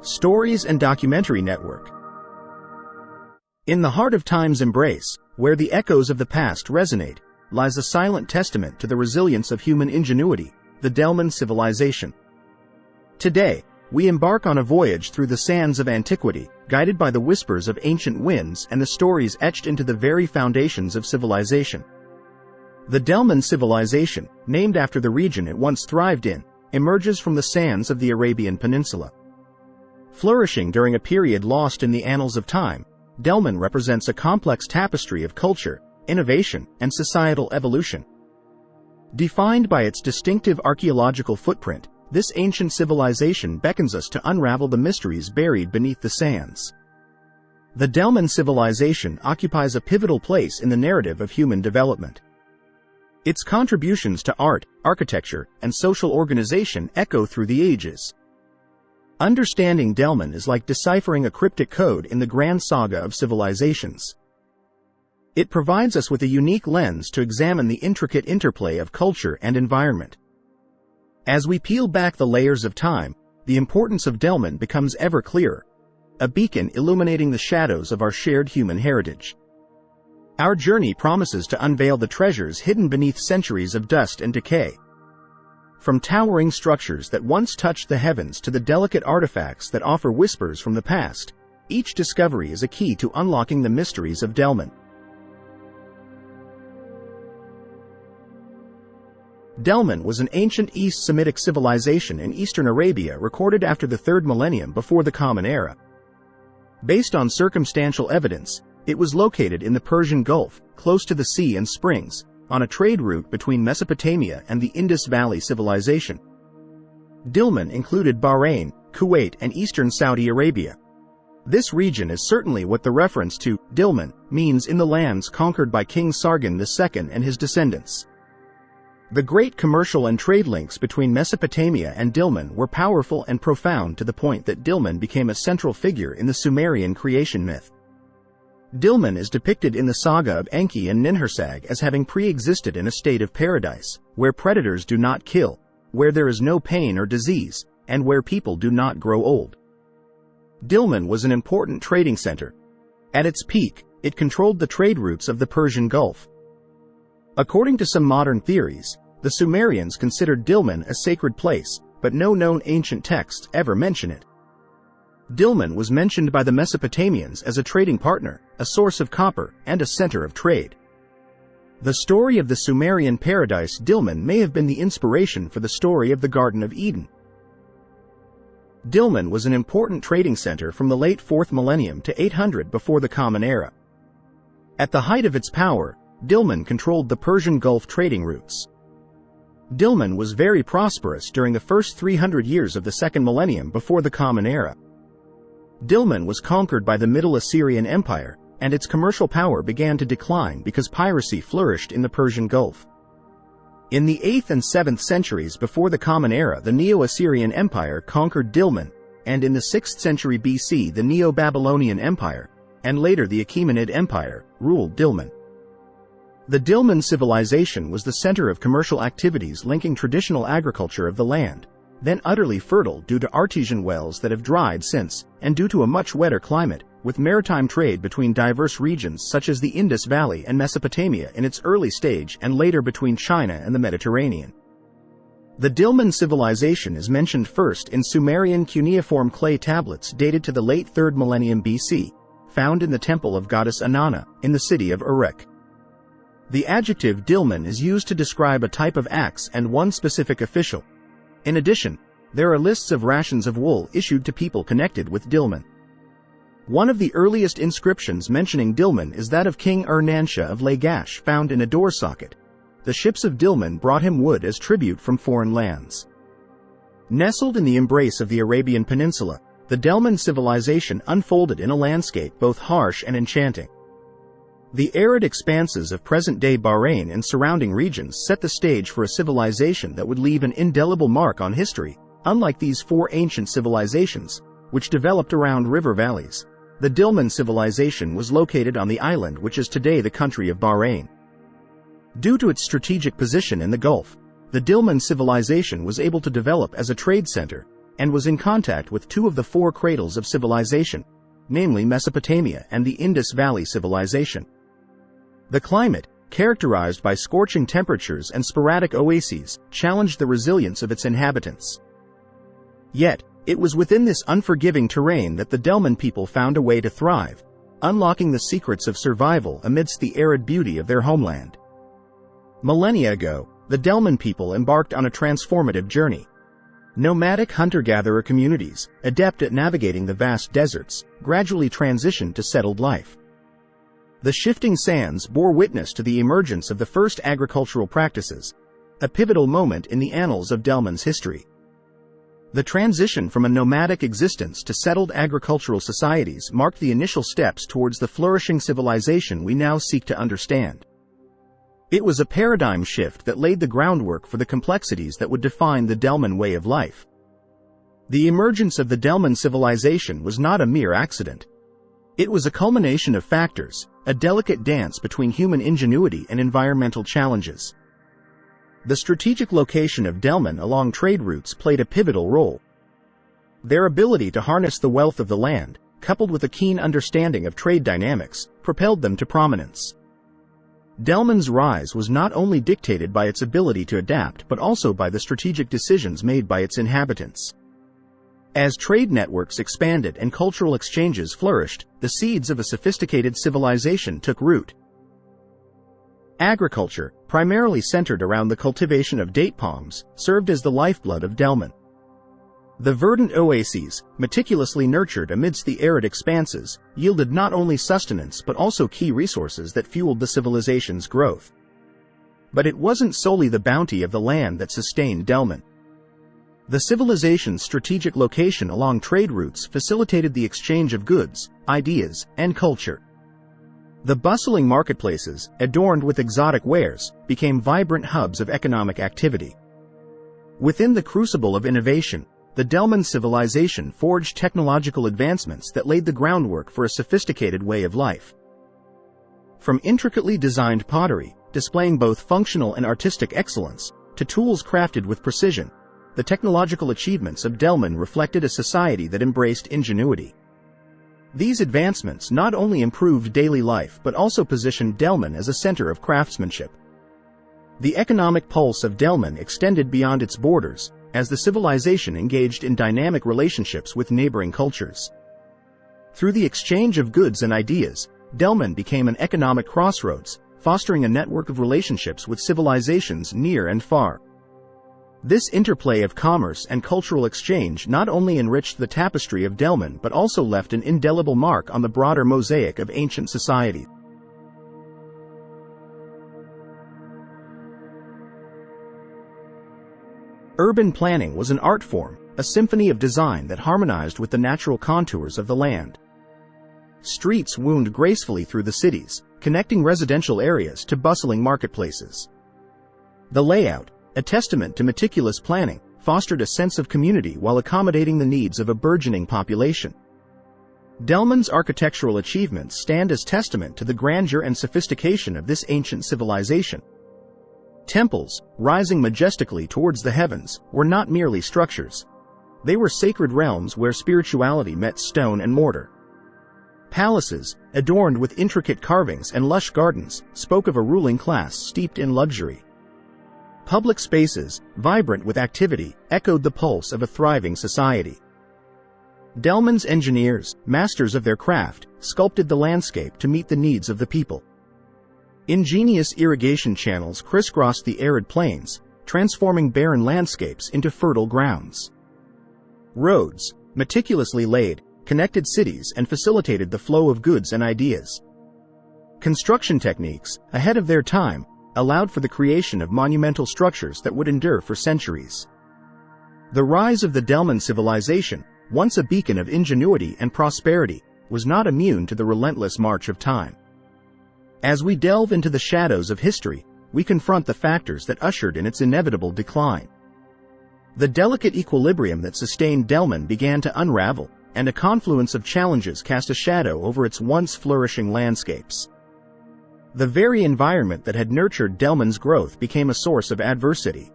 Stories and Documentary Network. In the heart of time's embrace, where the echoes of the past resonate, lies a silent testament to the resilience of human ingenuity, the Delmon Civilization. Today, we embark on a voyage through the sands of antiquity, guided by the whispers of ancient winds and the stories etched into the very foundations of civilization. The Delmon Civilization, named after the region it once thrived in, emerges from the sands of the Arabian Peninsula. Flourishing during a period lost in the annals of time, Delmon represents a complex tapestry of culture, innovation, and societal evolution. Defined by its distinctive archaeological footprint, this ancient civilization beckons us to unravel the mysteries buried beneath the sands. The Delmon Civilization occupies a pivotal place in the narrative of human development. Its contributions to art, architecture, and social organization echo through the ages. Understanding Delmon is like deciphering a cryptic code in the grand saga of civilizations. It provides us with a unique lens to examine the intricate interplay of culture and environment. As we peel back the layers of time, the importance of Delmon becomes ever clearer, a beacon illuminating the shadows of our shared human heritage. Our journey promises to unveil the treasures hidden beneath centuries of dust and decay. From towering structures that once touched the heavens to the delicate artifacts that offer whispers from the past, each discovery is a key to unlocking the mysteries of Delmon. Delmon was an ancient East Semitic civilization in eastern Arabia recorded after the 3rd millennium before the Common Era. Based on circumstantial evidence, it was located in the Persian Gulf, close to the sea and springs, on a trade route between Mesopotamia and the Indus Valley Civilization. Dilmun included Bahrain, Kuwait, and eastern Saudi Arabia. This region is certainly what the reference to Dilmun means in the lands conquered by King Sargon II and his descendants. The great commercial and trade links between Mesopotamia and Dilmun were powerful and profound to the point that Dilmun became a central figure in the Sumerian creation myth. Dilmun is depicted in the saga of Enki and Ninhursag as having pre-existed in a state of paradise, where predators do not kill, where there is no pain or disease, and where people do not grow old. Dilmun was an important trading center. At its peak, it controlled the trade routes of the Persian Gulf. According to some modern theories, the Sumerians considered Dilmun a sacred place, but no known ancient texts ever mention it. Dilmun was mentioned by the Mesopotamians as a trading partner, a source of copper, and a center of trade. The story of the Sumerian paradise Dilmun may have been the inspiration for the story of the Garden of Eden. Dilmun was an important trading center from the late 4th millennium to 800 before the Common Era. At the height of its power, Dilmun controlled the Persian Gulf trading routes. Dilmun was very prosperous during the first 300 years of the 2nd millennium before the Common Era. Dilmun was conquered by the Middle Assyrian Empire, and its commercial power began to decline because piracy flourished in the Persian Gulf. In the 8th and 7th centuries before the Common Era, the Neo-Assyrian Empire conquered Dilmun, and in the 6th century BC the Neo-Babylonian Empire, and later the Achaemenid Empire, ruled Dilmun. The Delmon Civilization was the center of commercial activities linking traditional agriculture of the land, then utterly fertile due to artesian wells that have dried since, and due to a much wetter climate, with maritime trade between diverse regions such as the Indus Valley and Mesopotamia in its early stage and later between China and the Mediterranean. The Delmon Civilization is mentioned first in Sumerian cuneiform clay tablets dated to the late 3rd millennium BC, found in the temple of goddess Inanna, in the city of Uruk. The adjective Dilmun is used to describe a type of axe and one specific official. In addition, there are lists of rations of wool issued to people connected with Dilmun. One of the earliest inscriptions mentioning Dilmun is that of King Ur-Nansha of Lagash, found in a door socket. The ships of Dilmun brought him wood as tribute from foreign lands. Nestled in the embrace of the Arabian Peninsula, the Delmon Civilization unfolded in a landscape both harsh and enchanting. The arid expanses of present-day Bahrain and surrounding regions set the stage for a civilization that would leave an indelible mark on history, unlike these 4 ancient civilizations, which developed around river valleys. The Delmon Civilization was located on the island which is today the country of Bahrain. Due to its strategic position in the Gulf, the Delmon Civilization was able to develop as a trade center, and was in contact with two of the four cradles of civilization, namely Mesopotamia and the Indus Valley Civilization. The climate, characterized by scorching temperatures and sporadic oases, challenged the resilience of its inhabitants. Yet, it was within this unforgiving terrain that the Delmon people found a way to thrive, unlocking the secrets of survival amidst the arid beauty of their homeland. Millennia ago, the Delmon people embarked on a transformative journey. Nomadic hunter-gatherer communities, adept at navigating the vast deserts, gradually transitioned to settled life. The shifting sands bore witness to the emergence of the first agricultural practices, a pivotal moment in the annals of Delmon's history. The transition from a nomadic existence to settled agricultural societies marked the initial steps towards the flourishing civilization we now seek to understand. It was a paradigm shift that laid the groundwork for the complexities that would define the Delmon way of life. The emergence of the Delmon civilization was not a mere accident. It was a culmination of factors, a delicate dance between human ingenuity and environmental challenges. The strategic location of Delmon along trade routes played a pivotal role. Their ability to harness the wealth of the land, coupled with a keen understanding of trade dynamics, propelled them to prominence. Delmon's rise was not only dictated by its ability to adapt but also by the strategic decisions made by its inhabitants. As trade networks expanded and cultural exchanges flourished, the seeds of a sophisticated civilization took root. Agriculture, primarily centered around the cultivation of date palms, served as the lifeblood of Delmon. The verdant oases, meticulously nurtured amidst the arid expanses, yielded not only sustenance but also key resources that fueled the civilization's growth. But it wasn't solely the bounty of the land that sustained Delmon. The civilization's strategic location along trade routes facilitated the exchange of goods, ideas, and culture. The bustling marketplaces, adorned with exotic wares, became vibrant hubs of economic activity. Within the crucible of innovation, the Delmon civilization forged technological advancements that laid the groundwork for a sophisticated way of life. From intricately designed pottery, displaying both functional and artistic excellence, to tools crafted with precision, the technological achievements of Delmon reflected a society that embraced ingenuity. These advancements not only improved daily life but also positioned Delmon as a center of craftsmanship. The economic pulse of Delmon extended beyond its borders, as the civilization engaged in dynamic relationships with neighboring cultures. Through the exchange of goods and ideas, Delmon became an economic crossroads, fostering a network of relationships with civilizations near and far. This interplay of commerce and cultural exchange not only enriched the tapestry of Delmon but also left an indelible mark on the broader mosaic of ancient society. Urban planning was an art form, a symphony of design that harmonized with the natural contours of the land. Streets wound gracefully through the cities, connecting residential areas to bustling marketplaces. The layout, a testament to meticulous planning, fostered a sense of community while accommodating the needs of a burgeoning population. Delmon's architectural achievements stand as testament to the grandeur and sophistication of this ancient civilization. Temples, rising majestically towards the heavens, were not merely structures. They were sacred realms where spirituality met stone and mortar. Palaces, adorned with intricate carvings and lush gardens, spoke of a ruling class steeped in luxury. Public spaces, vibrant with activity, echoed the pulse of a thriving society. Delmon's engineers, masters of their craft, sculpted the landscape to meet the needs of the people. Ingenious irrigation channels crisscrossed the arid plains, transforming barren landscapes into fertile grounds. Roads, meticulously laid, connected cities and facilitated the flow of goods and ideas. Construction techniques, ahead of their time, allowed for the creation of monumental structures that would endure for centuries. The rise of the Delmon civilization, once a beacon of ingenuity and prosperity, was not immune to the relentless march of time. As we delve into the shadows of history, we confront the factors that ushered in its inevitable decline. The delicate equilibrium that sustained Delmon began to unravel, and a confluence of challenges cast a shadow over its once flourishing landscapes. The very environment that had nurtured Delmon's growth became a source of adversity.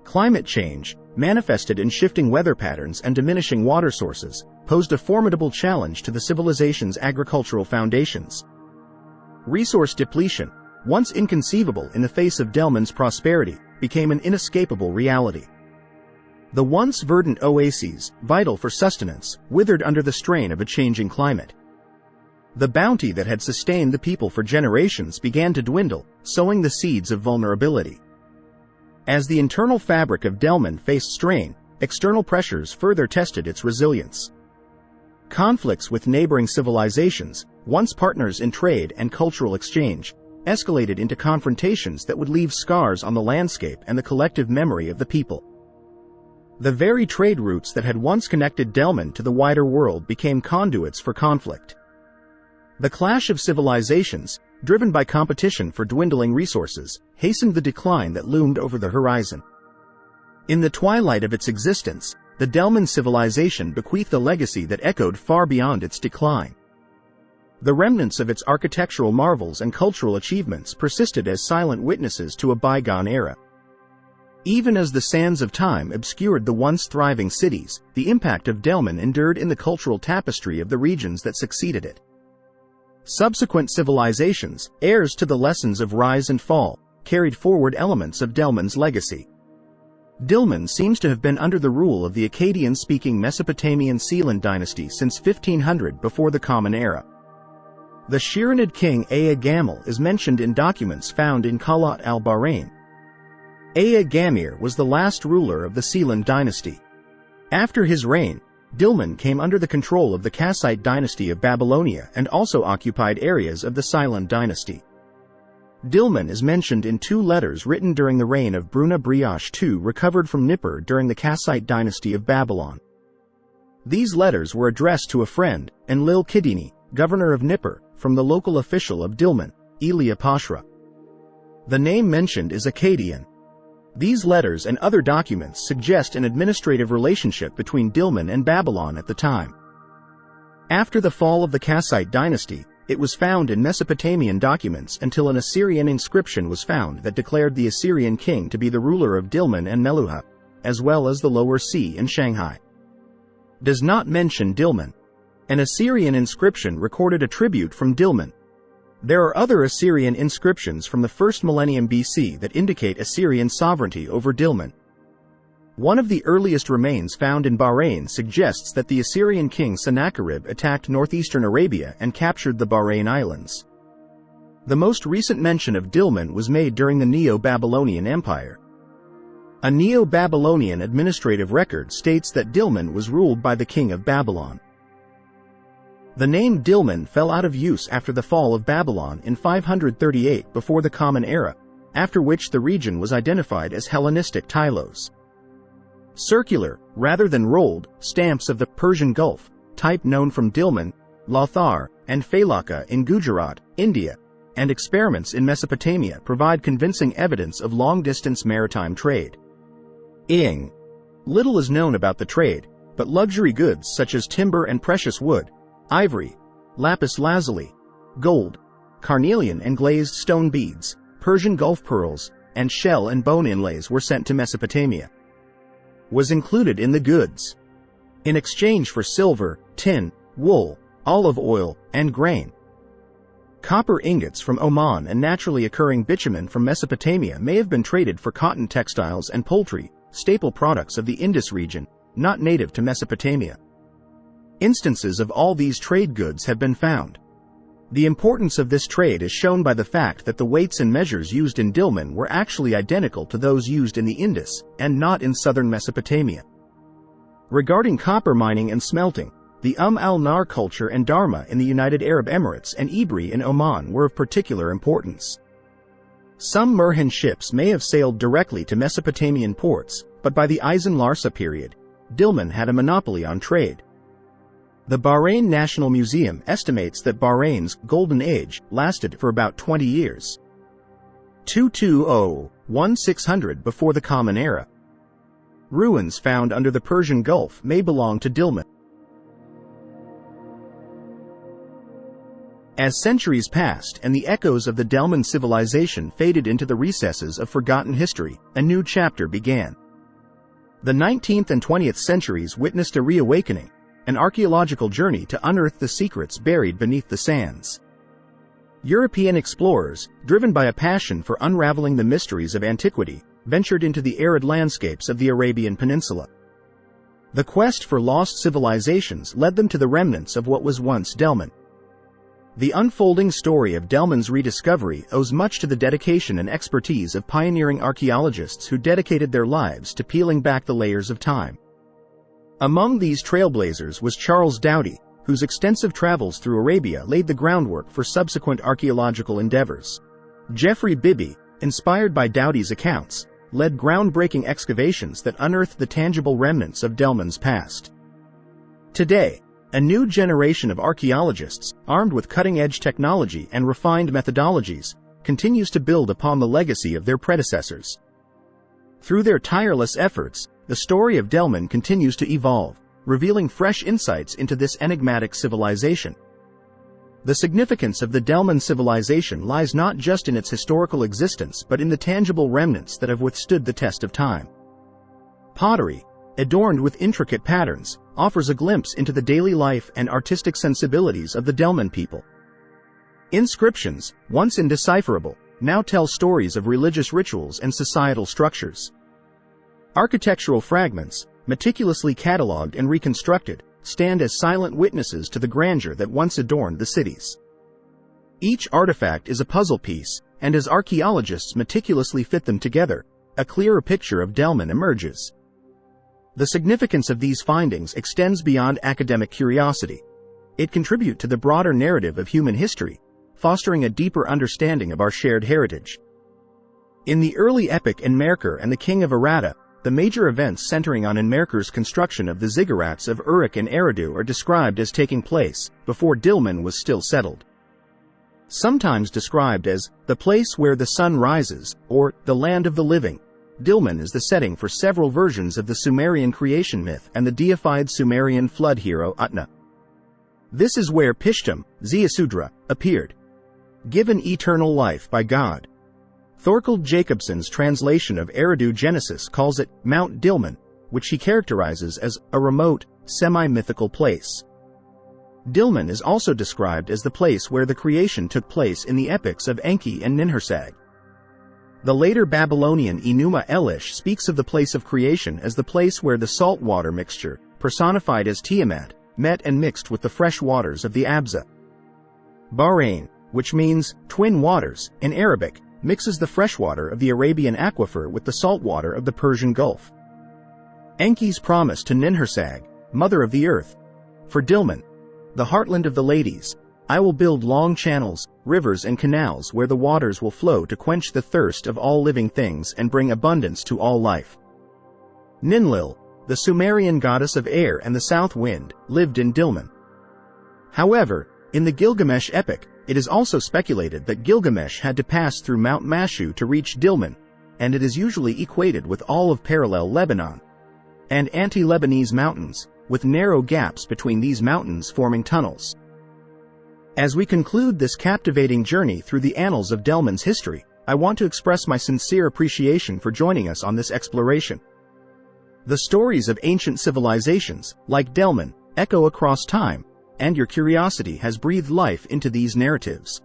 Climate change, manifested in shifting weather patterns and diminishing water sources, posed a formidable challenge to the civilization's agricultural foundations. Resource depletion, once inconceivable in the face of Delmon's prosperity, became an inescapable reality. The once verdant oases, vital for sustenance, withered under the strain of a changing climate. The bounty that had sustained the people for generations began to dwindle, sowing the seeds of vulnerability. As the internal fabric of Delmon faced strain, external pressures further tested its resilience. Conflicts with neighboring civilizations, once partners in trade and cultural exchange, escalated into confrontations that would leave scars on the landscape and the collective memory of the people. The very trade routes that had once connected Delmon to the wider world became conduits for conflict. The clash of civilizations, driven by competition for dwindling resources, hastened the decline that loomed over the horizon. In the twilight of its existence, the Delmon Civilization bequeathed a legacy that echoed far beyond its decline. The remnants of its architectural marvels and cultural achievements persisted as silent witnesses to a bygone era. Even as the sands of time obscured the once thriving cities, the impact of Delmon endured in the cultural tapestry of the regions that succeeded it. Subsequent civilizations, heirs to the lessons of rise and fall, carried forward elements of Delmon's legacy. Dilmun seems to have been under the rule of the Akkadian-speaking Mesopotamian Sealand dynasty since 1500 before the Common Era. The Shiranid king Ea Gamil is mentioned in documents found in Qalat al-Bahrain. Ea Gamir was the last ruler of the Sealand dynasty. After his reign, Dilmun came under the control of the Kassite dynasty of Babylonia and also occupied areas of the Sealand dynasty. Dilmun is mentioned in 2 letters written during the reign of Bruna Brioche II recovered from Nippur during the Kassite dynasty of Babylon. These letters were addressed to a friend, Enlil Kidini, governor of Nippur, from the local official of Dilmun, Elia Pashra. The name mentioned is Akkadian. These letters and other documents suggest an administrative relationship between Dilmun and Babylon at the time. After the fall of the Kassite dynasty, it was found in Mesopotamian documents until an Assyrian inscription was found that declared the Assyrian king to be the ruler of Dilmun and Meluha, as well as the Lower Sea and Shanghai. Does not mention Dilmun. An Assyrian inscription recorded a tribute from Dilmun. There are other Assyrian inscriptions from the 1st millennium BC that indicate Assyrian sovereignty over Dilmun. One of the earliest remains found in Bahrain suggests that the Assyrian king Sennacherib attacked northeastern Arabia and captured the Bahrain Islands. The most recent mention of Dilmun was made during the Neo-Babylonian Empire. A Neo-Babylonian administrative record states that Dilmun was ruled by the king of Babylon. The name Dilmun fell out of use after the fall of Babylon in 538 before the Common Era, after which the region was identified as Hellenistic Tylos. Circular, rather than rolled, stamps of the Persian Gulf, type known from Dilmun, Lothar, and Failaka in Gujarat, India, and experiments in Mesopotamia provide convincing evidence of long-distance maritime trade. Little is known about the trade, but luxury goods such as timber and precious wood, ivory, lapis lazuli, gold, carnelian and glazed stone beads, Persian Gulf pearls, and shell and bone inlays were sent to Mesopotamia. Was included in the goods. In exchange for silver, tin, wool, olive oil, and grain. Copper ingots from Oman and naturally occurring bitumen from Mesopotamia may have been traded for cotton textiles and poultry, staple products of the Indus region, not native to Mesopotamia. Instances of all these trade goods have been found. The importance of this trade is shown by the fact that the weights and measures used in Dilmun were actually identical to those used in the Indus, and not in southern Mesopotamia. Regarding copper mining and smelting, the al-Nar culture and Dharma in the United Arab Emirates and Ibri in Oman were of particular importance. Some merchant ships may have sailed directly to Mesopotamian ports, but by the Eisen Larsa period, Dilmun had a monopoly on trade. The Bahrain National Museum estimates that Bahrain's Golden Age lasted for about 20 years. 220–1600 before the Common Era. Ruins found under the Persian Gulf may belong to Dilmun. As centuries passed and the echoes of the Delmon civilization faded into the recesses of forgotten history, a new chapter began. The 19th and 20th centuries witnessed a reawakening, an archaeological journey to unearth the secrets buried beneath the sands. European explorers, driven by a passion for unraveling the mysteries of antiquity, ventured into the arid landscapes of the Arabian Peninsula. The quest for lost civilizations led them to the remnants of what was once Delmon. The unfolding story of Delmon's rediscovery owes much to the dedication and expertise of pioneering archaeologists who dedicated their lives to peeling back the layers of time. Among these trailblazers was Charles Doughty, whose extensive travels through Arabia laid the groundwork for subsequent archaeological endeavors. Geoffrey Bibby, inspired by Doughty's accounts, led groundbreaking excavations that unearthed the tangible remnants of Delmon's past. Today, a new generation of archaeologists, armed with cutting-edge technology and refined methodologies, continues to build upon the legacy of their predecessors. Through their tireless efforts, the story of Delmon continues to evolve, revealing fresh insights into this enigmatic civilization. The significance of the Delmon civilization lies not just in its historical existence but in the tangible remnants that have withstood the test of time. Pottery, adorned with intricate patterns, offers a glimpse into the daily life and artistic sensibilities of the Delmon people. Inscriptions, once indecipherable, now tell stories of religious rituals and societal structures. Architectural fragments, meticulously catalogued and reconstructed, stand as silent witnesses to the grandeur that once adorned the cities. Each artifact is a puzzle piece, and as archaeologists meticulously fit them together, a clearer picture of Delmon emerges. The significance of these findings extends beyond academic curiosity. It contributes to the broader narrative of human history, fostering a deeper understanding of our shared heritage. In the early epic Enmerkar and the King of Aratta, the major events centering on Enmerkar's construction of the ziggurats of Uruk and Eridu are described as taking place before Dilmun was still settled. Sometimes described as the place where the sun rises, or the land of the living, Dilmun is the setting for several versions of the Sumerian creation myth and the deified Sumerian flood hero Utna. This is where Pishtum, Ziusudra, appeared, given eternal life by God. Thorkild Jacobson's translation of Eridu Genesis calls it Mount Dilmun, which he characterizes as a remote, semi-mythical place. Dilmun is also described as the place where the creation took place in the epics of Enki and Ninhursag. The later Babylonian Enuma Elish speaks of the place of creation as the place where the salt water mixture, personified as Tiamat, met and mixed with the fresh waters of the Abza. Bahrain, which means twin waters in Arabic, mixes the freshwater of the Arabian aquifer with the saltwater of the Persian Gulf. Enki's promise to Ninhursag, mother of the earth. For Dilmun, the heartland of the ladies, I will build long channels, rivers and canals where the waters will flow to quench the thirst of all living things and bring abundance to all life. Ninlil, the Sumerian goddess of air and the south wind, lived in Dilmun. However, in the Gilgamesh epic, it is also speculated that Gilgamesh had to pass through Mount Mashu to reach Dilmun, and it is usually equated with all of parallel Lebanon and anti-Lebanese mountains, with narrow gaps between these mountains forming tunnels. As we conclude this captivating journey through the annals of Delmon's history, I want to express my sincere appreciation for joining us on this exploration. The stories of ancient civilizations, like Delmon, echo across time, and your curiosity has breathed life into these narratives.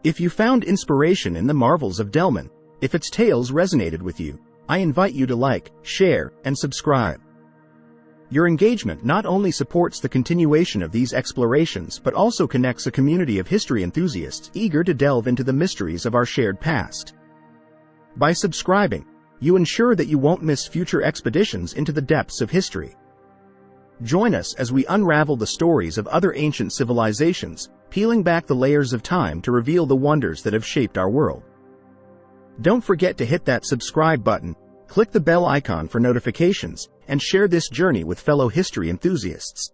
If you found inspiration in the marvels of Delmon, if its tales resonated with you, I invite you to like, share, and subscribe. Your engagement not only supports the continuation of these explorations but also connects a community of history enthusiasts eager to delve into the mysteries of our shared past. By subscribing, you ensure that you won't miss future expeditions into the depths of history. Join us as we unravel the stories of other ancient civilizations, peeling back the layers of time to reveal the wonders that have shaped our world. Don't forget to hit that subscribe button, click the bell icon for notifications, and share this journey with fellow history enthusiasts.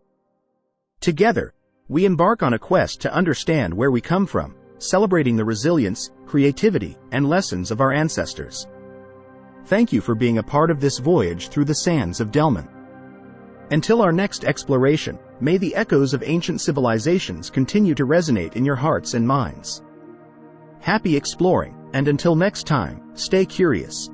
Together, we embark on a quest to understand where we come from, celebrating the resilience, creativity, and lessons of our ancestors. Thank you for being a part of this voyage through the sands of Delmon. Until our next exploration, may the echoes of ancient civilizations continue to resonate in your hearts and minds. Happy exploring, and until next time, stay curious.